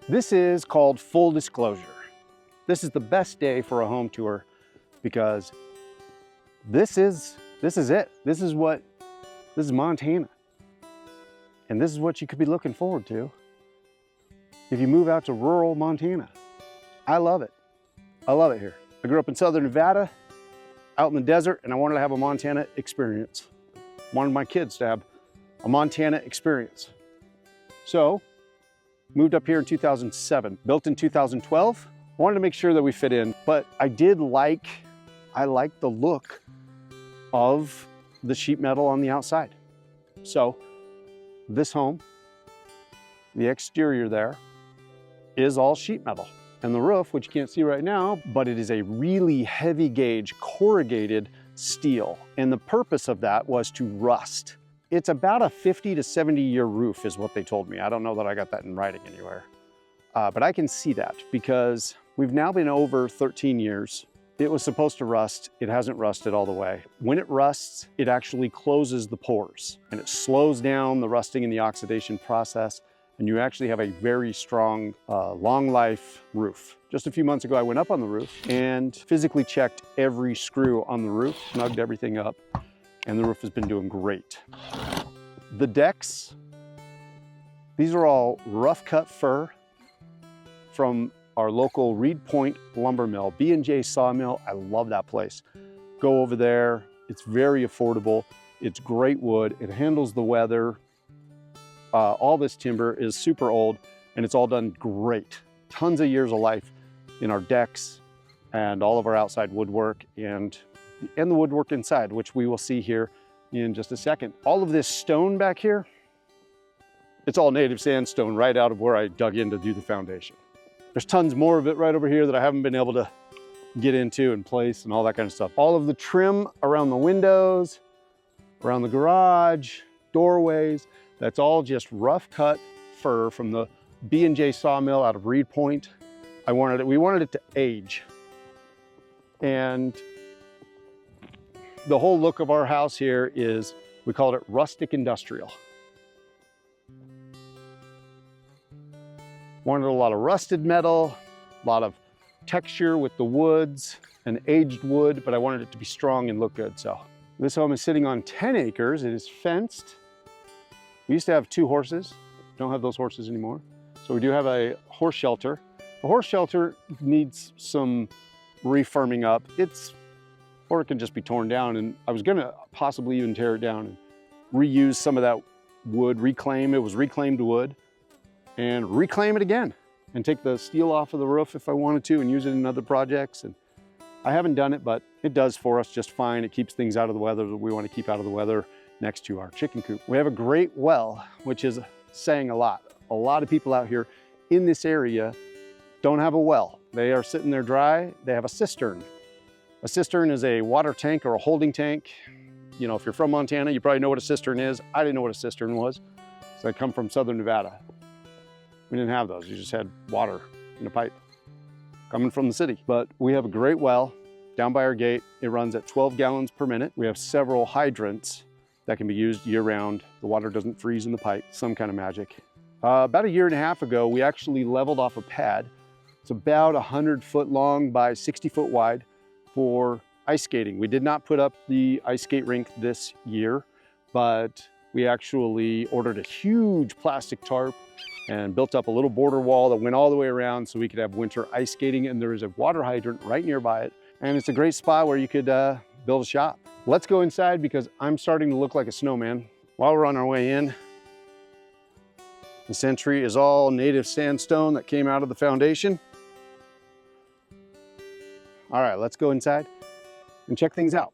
This is called full disclosure. This is the best day for a home tour because this is it. This is Montana. And this is what you could be looking forward to if you move out to rural Montana. I love it. I love it here. I grew up in Southern Nevada, out in the desert, and I wanted to have a Montana experience. Wanted my kids to have a Montana experience. So, moved up here in 2007, built in 2012. I wanted to make sure that we fit in, but I like the look of the sheet metal on the outside. So, this home, the exterior there, is all sheet metal. And the roof, which you can't see right now, but it is a really heavy gauge corrugated steel. And the purpose of that was to rust. It's about a 50 to 70 year roof is what they told me. I don't know that I got that in writing anywhere. But I can see that because we've now been over 13 years. It was supposed to rust. It hasn't rusted all the way. When it rusts, it actually closes the pores and it slows down the rusting and the oxidation process. And you actually have a very strong, long life roof. Just a few months ago, I went up on the roof and physically checked every screw on the roof, snugged everything up, and the roof has been doing great. The decks, these are all rough cut fir from our local Reed Point lumber mill, B&J sawmill. I love that place. Go over there. It's very affordable. It's great wood. It handles the weather. All this timber is super old and it's all done great. Tons of years of life in our decks and all of our outside woodwork and the woodwork inside, which we will see here in just a second. All of this stone back here, it's all native sandstone right out of where I dug in to do the foundation. There's tons more of it right over here that I haven't been able to get into and place and all that kind of stuff. All of the trim around the windows, around the garage, doorways, that's all just rough cut fir from the B&J sawmill out of Reed Point. We wanted it to age. And the whole look of our house here is, we called it rustic industrial. Wanted a lot of rusted metal, a lot of texture with the woods and aged wood, but I wanted it to be strong and look good. So this home is sitting on 10 acres. It is fenced. We used to have 2 horses. Don't have those horses anymore. So we do have a horse shelter. The horse shelter needs some refirming up. Or it can just be torn down. And I was gonna possibly even tear it down and reuse some of that wood, it was reclaimed wood, and reclaim it again and take the steel off of the roof if I wanted to and use it in other projects. And I haven't done it, but it does for us just fine. It keeps things out of the weather that we want to keep out of the weather next to our chicken coop. We have a great well, which is saying a lot. A lot of people out here in this area don't have a well. They are sitting there dry. They have a cistern. A cistern is a water tank or a holding tank. You know, if you're from Montana, you probably know what a cistern is. I didn't know what a cistern was, so I come from Southern Nevada. We didn't have those. You just had water in a pipe coming from the city. But we have a great well down by our gate. It runs at 12 gallons per minute. We have several hydrants that can be used year round. The water doesn't freeze in the pipe, some kind of magic. About a year and a half ago, we actually leveled off a pad. It's about 100 foot long by 60 foot wide for ice skating. We did not put up the ice skate rink this year, but we actually ordered a huge plastic tarp and built up a little border wall that went all the way around so we could have winter ice skating. And there is a water hydrant right nearby it. And it's a great spot where you could build a shop. Let's go inside because I'm starting to look like a snowman. While we're on our way in, this entry is all native sandstone that came out of the foundation. All right, let's go inside and check things out.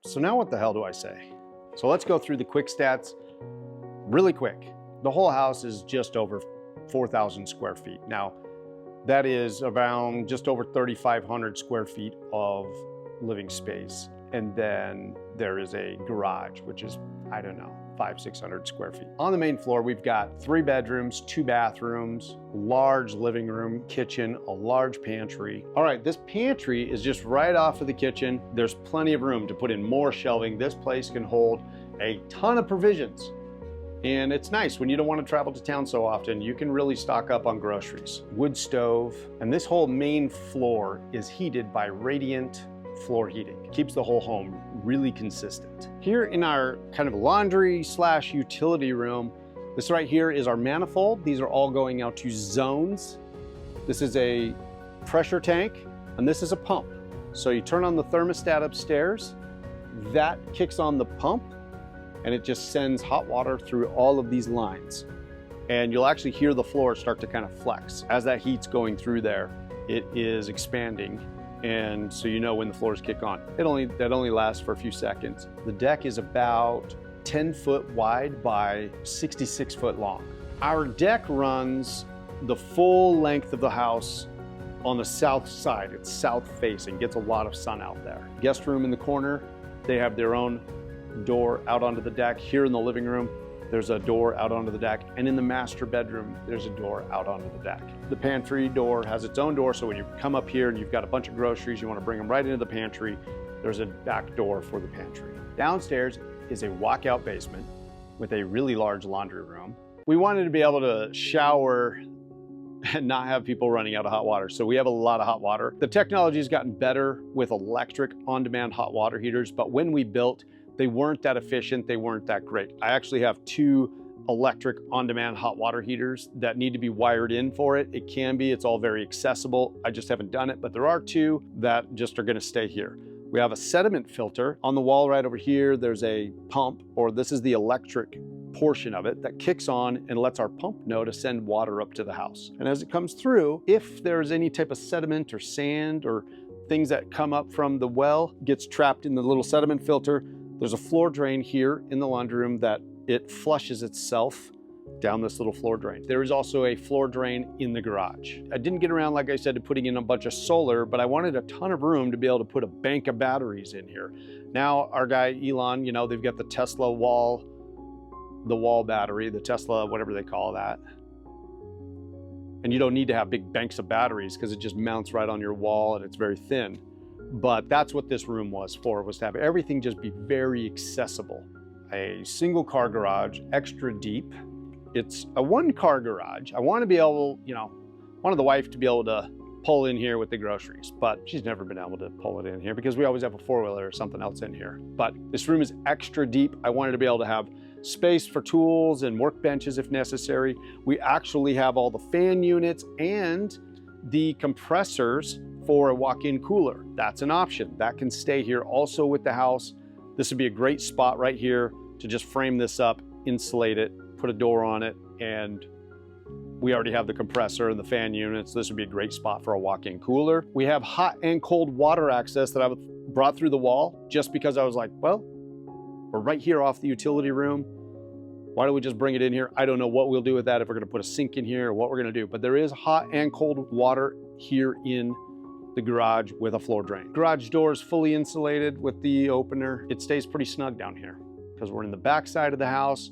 So now what the hell do I say? So let's go through the quick stats really quick. The whole house is just over 4,000 square feet. Now, that is around just over 3,500 square feet of living space. And then there is a garage, which is, I don't know, 500-600 square feet. On the main floor, we've got 3 bedrooms, 2 bathrooms, large living room, kitchen, a large pantry. All right, this pantry is just right off of the kitchen. There's plenty of room to put in more shelving. This place can hold a ton of provisions. And it's nice when you don't want to travel to town so often, you can really stock up on groceries. Wood stove, and this whole main floor is heated by radiant floor heating. It keeps the whole home really consistent. Here in our kind of laundry / utility room, this right here is our manifold. These are all going out to zones. This is a pressure tank, and this is a pump. So you turn on the thermostat upstairs, that kicks on the pump, and it just sends hot water through all of these lines. And you'll actually hear the floor start to kind of flex. As that heat's going through there, it is expanding. And so you know when the floors kick on. That only lasts for a few seconds. The deck is about 10 foot wide by 66 foot long. Our deck runs the full length of the house on the south side. It's south facing, gets a lot of sun out there. Guest room in the corner, they have their own door out onto the deck. Here in the living room, there's a door out onto the deck, and in the master bedroom, there's a door out onto the deck. The pantry door has its own door, so when you come up here and you've got a bunch of groceries, you want to bring them right into the pantry, there's a back door for the pantry. Downstairs is a walkout basement with a really large laundry room. We wanted to be able to shower and not have people running out of hot water, so we have a lot of hot water. The technology has gotten better with electric on-demand hot water heaters, but when we built, they weren't that efficient, they weren't that great. I actually have 2 electric on-demand hot water heaters that need to be wired in for it. It can be, it's all very accessible. I just haven't done it, but there are 2 that just are gonna stay here. We have a sediment filter. On the wall right over here, there's a pump, or this is the electric portion of it that kicks on and lets our pump know to send water up to the house. And as it comes through, if there's any type of sediment or sand or things that come up from the well, gets trapped in the little sediment filter, there's a floor drain here in the laundry room that it flushes itself down this little floor drain. There is also a floor drain in the garage. I didn't get around, like I said, to putting in a bunch of solar, but I wanted a ton of room to be able to put a bank of batteries in here. Now, our guy, Elon, you know, they've got the Tesla wall battery, the Tesla, whatever they call that. And you don't need to have big banks of batteries because it just mounts right on your wall and it's very thin. But that's what this room was for, was to have everything just be very accessible. A single car garage, extra deep. It's a 1-car garage. I want to be able, you know, wanted the wife to be able to pull in here with the groceries, but she's never been able to pull it in here because we always have a 4-wheeler or something else in here. But this room is extra deep. I wanted to be able to have space for tools and workbenches if necessary. We actually have all the fan units and the compressors for a walk-in cooler. That's an option. That can stay here also with the house. This would be a great spot right here to just frame this up, insulate it, put a door on it, and we already have the compressor and the fan units. This would be a great spot for a walk-in cooler. We have hot and cold water access that I brought through the wall just because I was like, well, we're right here off the utility room. Why don't we just bring it in here? I don't know what we'll do with that, if we're gonna put a sink in here or what we're gonna do, but there is hot and cold water here in the garage with a floor drain. Garage door is fully insulated with the opener. It stays pretty snug down here because we're in the back side of the house.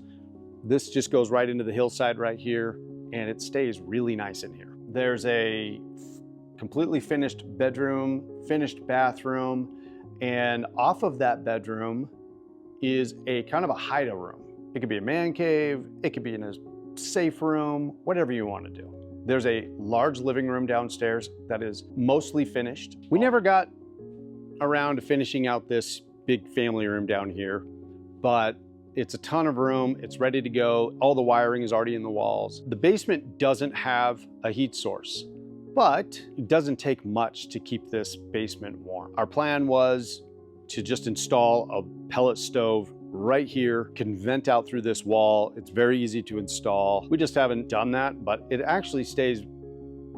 This just goes right into the hillside right here, and it stays really nice in here. There's a completely finished bedroom, finished bathroom, and off of that bedroom is a kind of a hideout room. It could be a man cave, it could be in a safe room, whatever you want to do. There's a large living room downstairs that is mostly finished. We never got around to finishing out this big family room down here, but it's a ton of room, it's ready to go. All the wiring is already in the walls. The basement doesn't have a heat source, but it doesn't take much to keep this basement warm. Our plan was to just install a pellet stove right here, can vent out through this wall. It's very easy to install. We just haven't done that, but it actually stays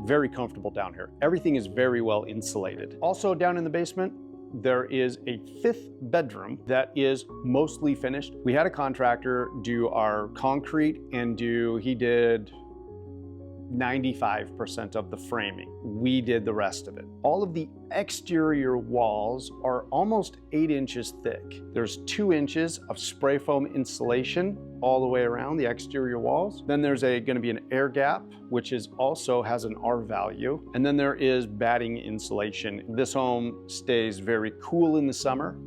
very comfortable down here. Everything is very well insulated. Also down in the basement, there is a 5th bedroom that is mostly finished. We had a contractor do our concrete and he did 95% of the framing. We did the rest of it. All of the exterior walls are almost 8 inches thick. There's 2 inches of spray foam insulation all the way around the exterior walls. Then there's going to be an air gap, which also has an R value. And then there is batting insulation. This home stays very cool in the summer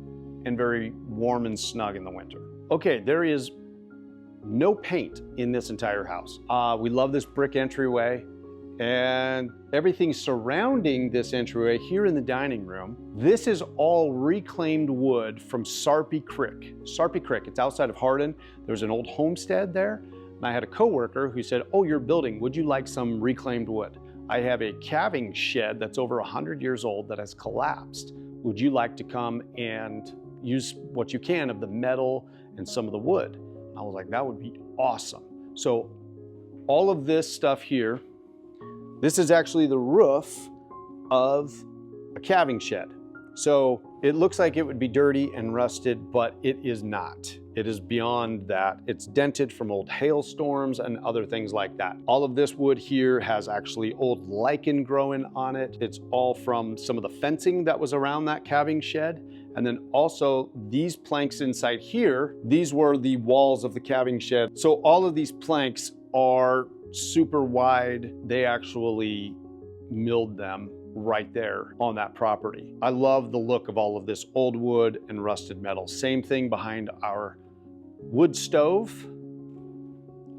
and very warm and snug in the winter. Okay, there is no paint in this entire house. We love this brick entryway, and everything surrounding this entryway here in the dining room. This is all reclaimed wood from Sarpy Creek. Sarpy Creek, it's outside of Hardin. There's an old homestead there. And I had a coworker who said, "Oh, you're building, would you like some reclaimed wood? I have a calving shed that's over 100 years old that has collapsed. Would you like to come and use what you can of the metal and some of the wood?" I was like, that would be awesome. So all of this stuff here, this is actually the roof of a calving shed. So it looks like it would be dirty and rusted, but it is not. It is beyond that. It's dented from old hailstorms and other things like that. All of this wood here has actually old lichen growing on it. It's all from some of the fencing that was around that calving shed. And then also these planks inside here, these were the walls of the calving shed. So all of these planks are super wide. They actually milled them right there on that property. I love the look of all of this old wood and rusted metal. Same thing behind our wood stove.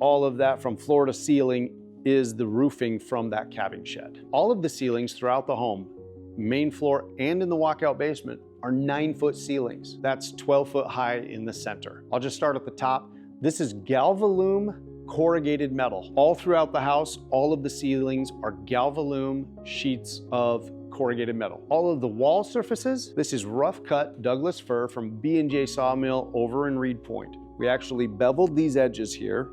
All of that from floor to ceiling is the roofing from that calving shed. All of the ceilings throughout the home, main floor and in the walkout basement, are 9-foot ceilings. That's 12 foot high in the center. I'll just start at the top. This is Galvalume corrugated metal. All throughout the house, all of the ceilings are Galvalume sheets of corrugated metal. All of the wall surfaces, this is rough cut Douglas fir from B&J Sawmill over in Reed Point. We actually beveled these edges here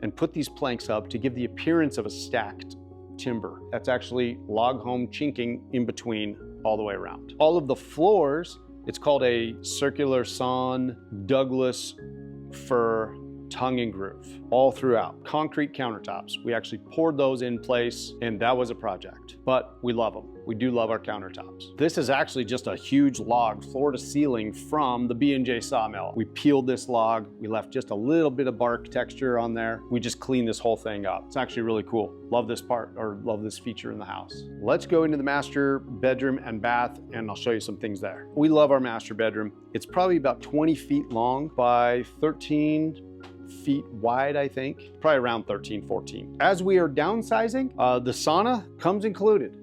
and put these planks up to give the appearance of a stacked timber. That's actually log home chinking in between all the way around. All of the floors, it's called a circular sawn Douglas fir tongue and groove all throughout. Concrete countertops. We actually poured those in place, and that was a project, but we love them. We do love our countertops. This is actually just a huge log, floor to ceiling, from the B&J Sawmill. We peeled this log. We left just a little bit of bark texture on there. We just cleaned this whole thing up. It's actually really cool. Love this part, or love this feature in the house. Let's go into the master bedroom and bath, and I'll show you some things there. We love our master bedroom. It's probably about 20 feet long by 13 feet wide, I think. Probably around 13, 14. As we are downsizing, the sauna comes included.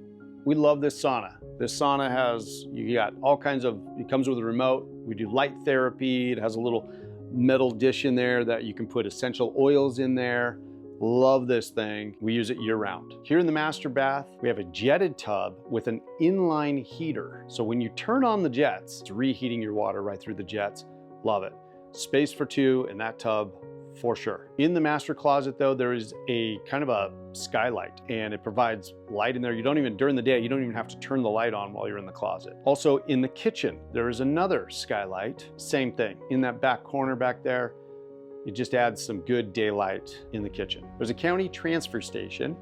We love this sauna. This sauna has, you got all kinds of, it comes with a remote. We do light therapy. It has a little metal dish in there that you can put essential oils in there. Love this thing. We use it year round. Here in the master bath, we have a jetted tub with an inline heater. So when you turn on the jets, it's reheating your water right through the jets. Love it. Space for 2 in that tub for sure. In the master closet though, there is a kind of a skylight, and it provides light in there. You don't even, during the day, you don't even have to turn the light on while you're in the closet. Also in the kitchen, there is another skylight. Same thing. In that back corner back there, it just adds some good daylight in the kitchen. There's a county transfer station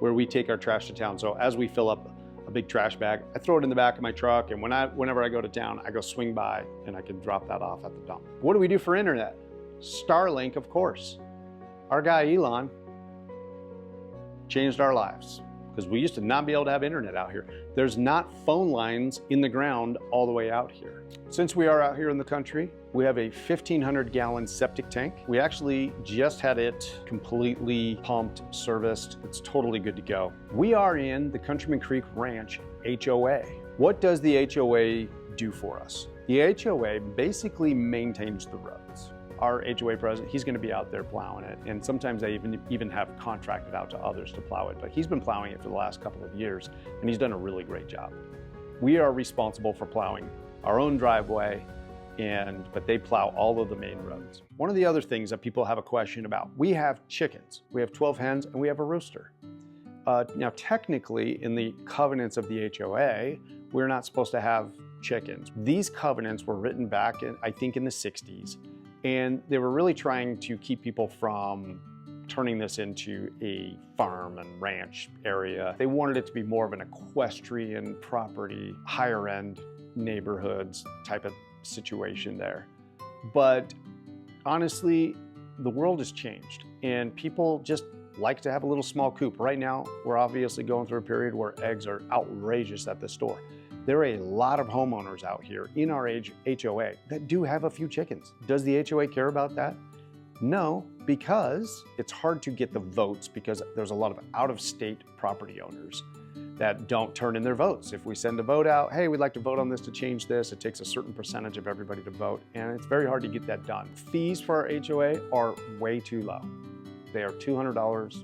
where we take our trash to town. So as we fill up a big trash bag, I throw it in the back of my truck, and whenever I go to town, I go swing by and I can drop that off at the dump. What do we do for internet? Starlink, of course. Our guy Elon changed our lives, because we used to not be able to have internet out here. There's not phone lines in the ground all the way out here. Since we are out here in the country, we have a 1,500-gallon septic tank. We actually just had it completely pumped, serviced. It's totally good to go. We are in the Countryman Creek Ranch HOA. What does the HOA do for us? The HOA basically maintains the roads. Our HOA president, he's gonna be out there plowing it, and sometimes they even have contracted out to others to plow it, but he's been plowing it for the last couple of years, and he's done a really great job. We are responsible for plowing our own driveway, but they plow all of the main roads. One of the other things that people have a question about, we have chickens. We have 12 hens and we have a rooster. Now technically in the covenants of the HOA, we're not supposed to have chickens. These covenants were written back in, I think, in the 60s, and they were really trying to keep people from turning this into a farm and ranch area. They wanted it to be more of an equestrian property, higher end neighborhoods type of situation there. But honestly, the world has changed and people just like to have a little small coop. Right now, we're obviously going through a period where eggs are outrageous at the store. There are a lot of homeowners out here in our HOA that do have a few chickens. Does the HOA care about that? No, because it's hard to get the votes because there's a lot of out-of-state property owners that don't turn in their votes. If we send a vote out, hey, we'd like to vote on this to change this, it takes a certain percentage of everybody to vote, and it's very hard to get that done. Fees for our HOA are way too low. They are $200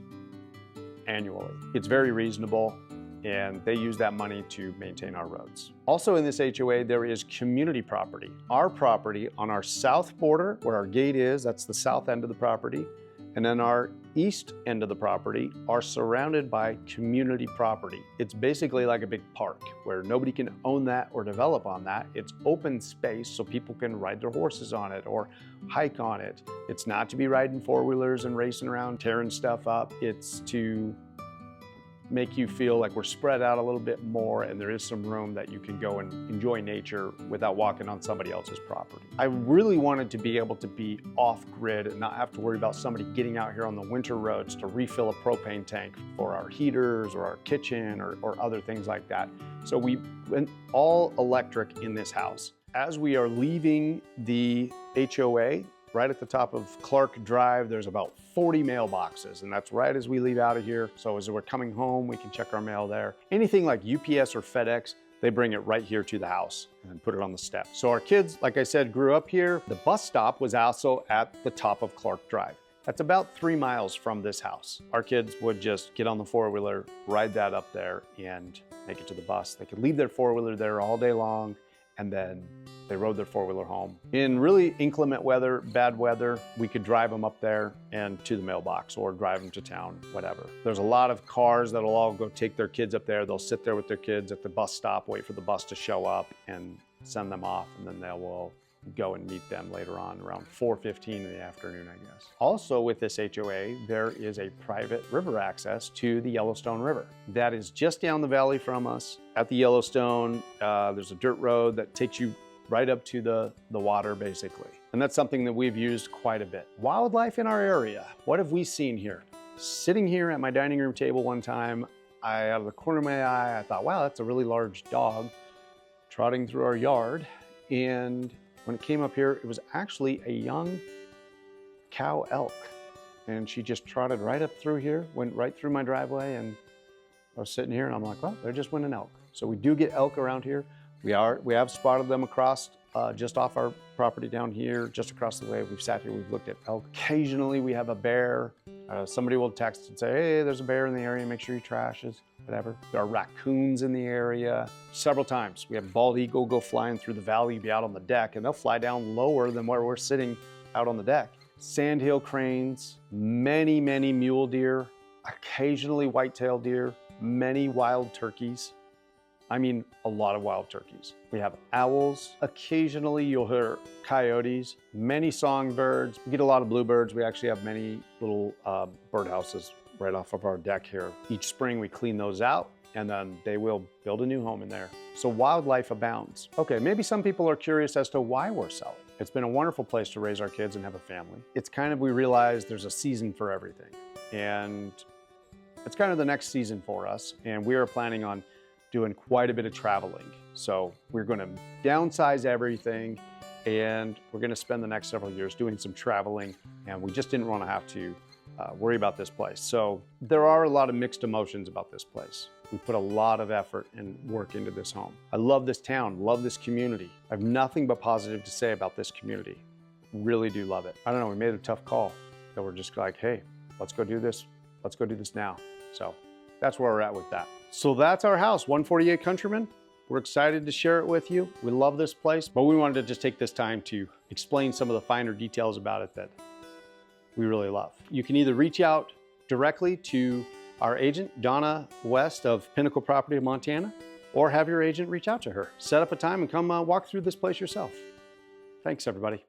annually. It's very reasonable, and they use that money to maintain our roads. Also in this HOA, there is community property. Our property on our south border, where our gate is, that's the south end of the property, and then our east end of the property are surrounded by community property. It's basically like a big park where nobody can own that or develop on that. It's open space so people can ride their horses on it or hike on it. It's not to be riding four-wheelers and racing around, tearing stuff up. It's to make you feel like we're spread out a little bit more and there is some room that you can go and enjoy nature without walking on somebody else's property. I really wanted to be able to be off-grid and not have to worry about somebody getting out here on the winter roads to refill a propane tank for our heaters or our kitchen or other things like that. So we went all electric in this house. As we are leaving the HOA, right at the top of Clark Drive, there's about 40 mailboxes, and that's right as we leave out of here. So as we're coming home, we can check our mail there. Anything like UPS or FedEx, they bring it right here to the house and put it on the step. So our kids, like I said, grew up here. The bus stop was also at the top of Clark Drive. That's about 3 miles from this house. Our kids would just get on the four-wheeler, ride that up there, and make it to the bus. They could leave their four-wheeler there all day long, and then they rode their four-wheeler home. In really inclement weather, bad weather, we could drive them up there and to the mailbox or drive them to town, whatever. There's a lot of cars that'll all go take their kids up there. They'll sit there with their kids at the bus stop, wait for the bus to show up and send them off, and then they will go and meet them later on around 4:15 in the afternoon, I guess. Also with this HOA, there is a private river access to the Yellowstone River. That is just down the valley from us at the Yellowstone. There's a dirt road that takes you right up to the water, basically. And that's something that we've used quite a bit. Wildlife in our area. What have we seen here? Sitting here at my dining room table one time, out of the corner of my eye, I thought, wow, that's a really large dog trotting through our yard. And when it came up here, it was actually a young cow elk. And she just trotted right up through here, went right through my driveway, and I was sitting here and I'm like, well, there just went an elk. So we do get elk around here. We have spotted them across, just off our property down here, just across the way. We've sat here, we've looked at elk. Occasionally we have a bear. Somebody will text and say, hey, there's a bear in the area, make sure you trash it, whatever. There are raccoons in the area. Several times we have bald eagle go flying through the valley, be out on the deck, and they'll fly down lower than where we're sitting out on the deck. Sandhill cranes, many, many mule deer, occasionally white-tailed deer, many wild turkeys. I mean, a lot of wild turkeys. We have owls. Occasionally you'll hear coyotes, many songbirds. We get a lot of bluebirds. We actually have many little birdhouses right off of our deck here. Each spring we clean those out and then they will build a new home in there. So wildlife abounds. Okay, maybe some people are curious as to why we're selling. It's been a wonderful place to raise our kids and have a family. It's kind of, we realize there's a season for everything. And it's kind of the next season for us. And we are planning on doing quite a bit of traveling. So we're gonna downsize everything and we're gonna spend the next several years doing some traveling, and we just didn't wanna have to worry about this place. So there are a lot of mixed emotions about this place. We put a lot of effort and work into this home. I love this town, love this community. I have nothing but positive to say about this community. Really do love it. I don't know, we made a tough call that we're just like, hey, let's go do this. Let's go do this now. So that's where we're at with that. So that's our house, 148 Countryman. We're excited to share it with you. We love this place, but we wanted to just take this time to explain some of the finer details about it that we really love. You can either reach out directly to our agent, Donna West of Pinnacle Property of Montana, or have your agent reach out to her. Set up a time and come walk through this place yourself. Thanks, everybody.